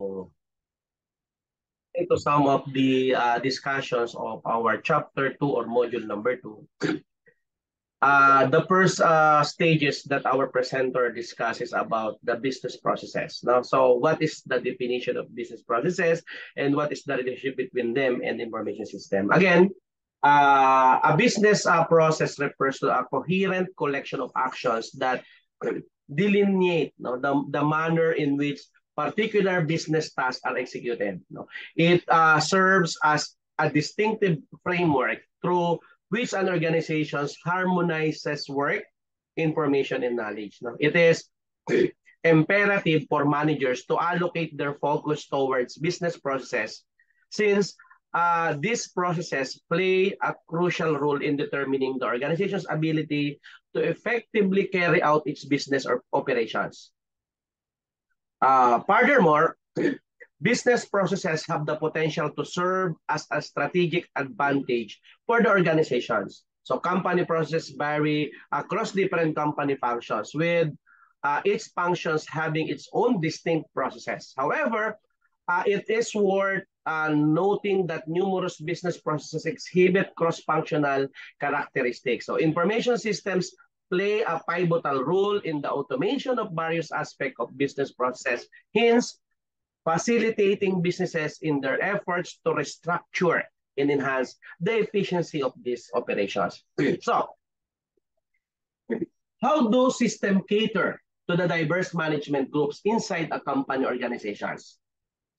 To sum up the discussions of our chapter 2 or module number 2, the first stages that our presenter discusses about the business processes. Now, so what is the definition of business processes and what is the relationship between them and information system? Again, a business process refers to a coherent collection of actions that delineate the manner in which particular business tasks are executed. It serves as a distinctive framework through which an organization harmonizes work, information, and knowledge. It is imperative for managers to allocate their focus towards business processes since these processes play a crucial role in determining the organization's ability to effectively carry out its business or operations. Furthermore, business processes have the potential to serve as a strategic advantage for the organizations. So company processes vary across different company functions with each functions having its own distinct processes. However, it is worth noting that numerous business processes exhibit cross-functional characteristics. So information systems play a pivotal role in the automation of various aspects of business process, hence facilitating businesses in their efforts to restructure and enhance the efficiency of these operations. So, how do systems cater to the diverse management groups inside a company organizations?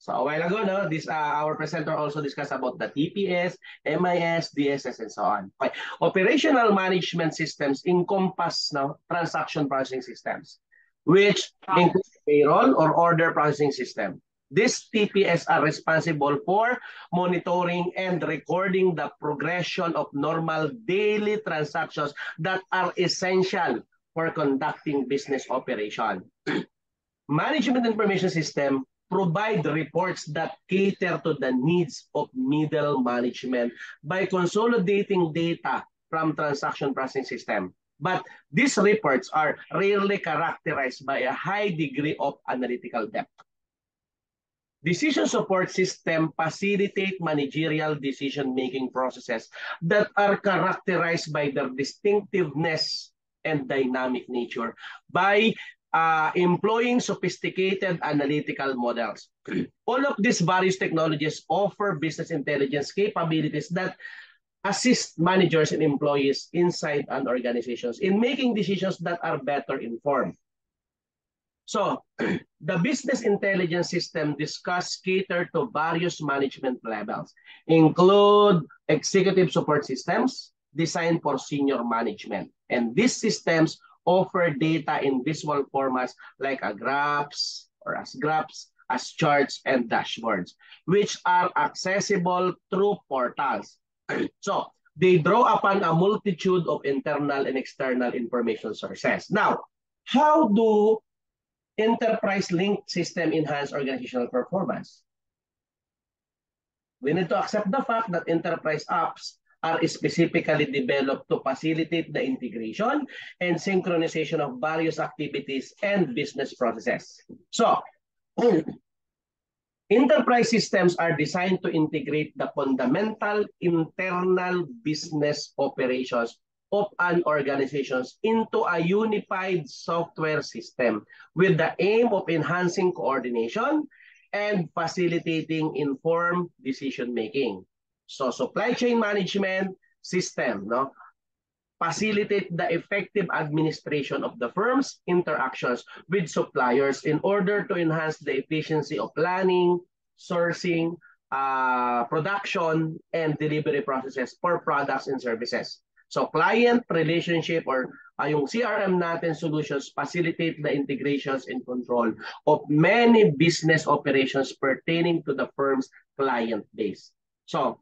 So a while ago, our presenter also discussed about the TPS, MIS, DSS, and so on. Okay. Operational management systems encompass transaction processing systems, which include payroll or order processing system. These TPS are responsible for monitoring and recording the progression of normal daily transactions that are essential for conducting business operation. Management information system provide reports that cater to the needs of middle management by consolidating data from transaction processing system. But these reports are rarely characterized by a high degree of analytical depth. Decision support system facilitate managerial decision-making processes that are characterized by their distinctiveness and dynamic nature by employing sophisticated analytical models. All of these various technologies offer business intelligence capabilities that assist managers and employees inside an organization in making decisions that are better informed. So, the business intelligence system discussed cater to various management levels, include executive support systems designed for senior management. And these systems offer data in visual formats like graphs, as charts, and dashboards, which are accessible through portals. So, they draw upon a multitude of internal and external information sources. Now, how do enterprise-linked system enhance organizational performance? We need to accept the fact that enterprise apps are specifically developed to facilitate the integration and synchronization of various activities and business processes. So, enterprise systems are designed to integrate the fundamental internal business operations of an organization into a unified software system with the aim of enhancing coordination and facilitating informed decision-making. So supply chain management system facilitate the effective administration of the firm's interactions with suppliers in order to enhance the efficiency of planning, sourcing, production, and delivery processes for products and services. So client relationship or yung CRM natin solutions facilitate the integrations and control of many business operations pertaining to the firm's client base. So,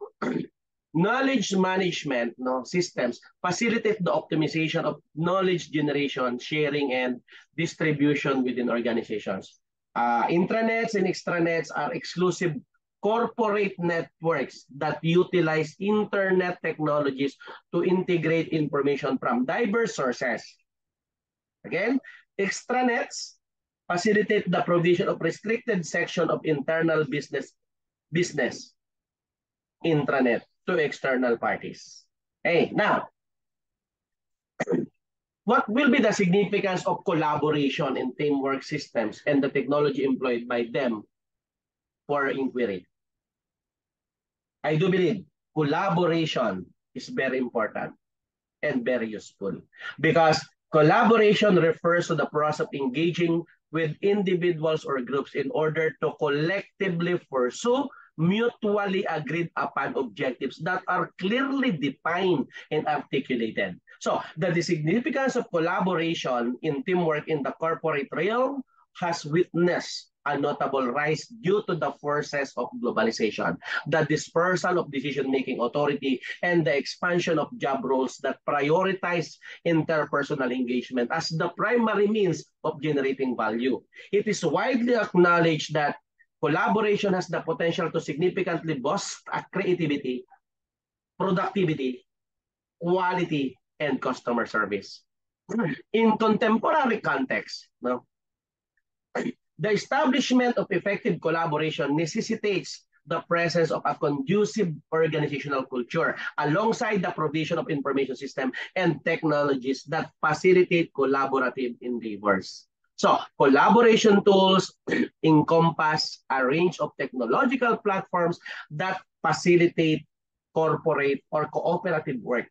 knowledge management systems facilitate the optimization of knowledge generation, sharing, and distribution within organizations. Intranets and extranets are exclusive corporate networks that utilize internet technologies to integrate information from diverse sources. Again, extranets facilitate the provision of restricted section of internal business intranet to external parties. Okay, now, what will be the significance of collaboration in teamwork systems and the technology employed by them for inquiry? I do believe collaboration is very important and very useful because collaboration refers to the process of engaging with individuals or groups in order to collectively pursue mutually agreed upon objectives that are clearly defined and articulated. So the significance of collaboration in teamwork in the corporate realm has witnessed a notable rise due to the forces of globalization, the dispersal of decision-making authority, and the expansion of job roles that prioritize interpersonal engagement as the primary means of generating value. It is widely acknowledged that collaboration has the potential to significantly boost creativity, productivity, quality, and customer service. In contemporary context, no, the establishment of effective collaboration necessitates the presence of a conducive organizational culture alongside the provision of information system and technologies that facilitate collaborative endeavors. So, collaboration tools encompass a range of technological platforms that facilitate corporate or cooperative work.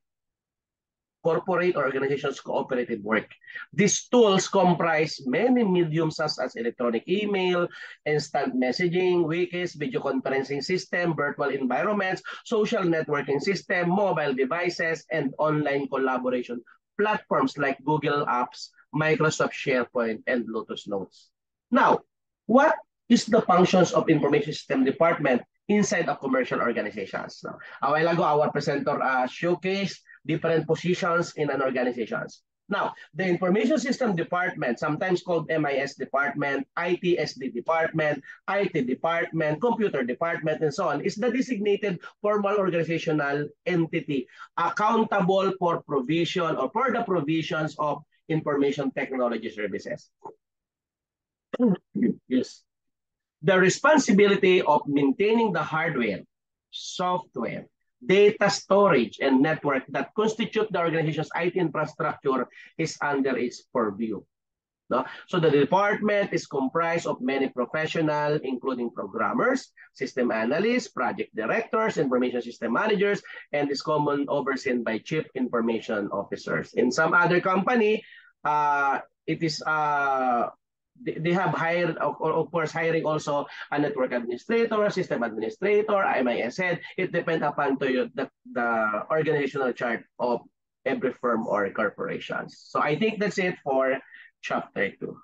Corporate or organizations cooperative work. These tools comprise many mediums such as electronic email, instant messaging, wikis, video conferencing system, virtual environments, social networking system, mobile devices, and online collaboration platforms like Google Apps, Microsoft SharePoint, and Lotus Notes. Now, what is the functions of information system department inside of commercial organizations? Now, a while ago, our presenter showcased different positions in an organization. Now, the Information System Department, sometimes called MIS Department, ITSD Department, IT Department, Computer Department, and so on, is the designated formal organizational entity accountable for provision or for the provisions of information technology services. Yes. The responsibility of maintaining the hardware, software, data storage, and network that constitute the organization's IT infrastructure is under its purview. No? So the department is comprised of many professionals, including programmers, system analysts, project directors, information system managers, and is common overseen by chief information officers. In some other company, it is they have hired, of course, hiring also a network administrator, system administrator, MIS head. It depends upon to you the organizational chart of every firm or corporation. So I think that's it for chapter 2.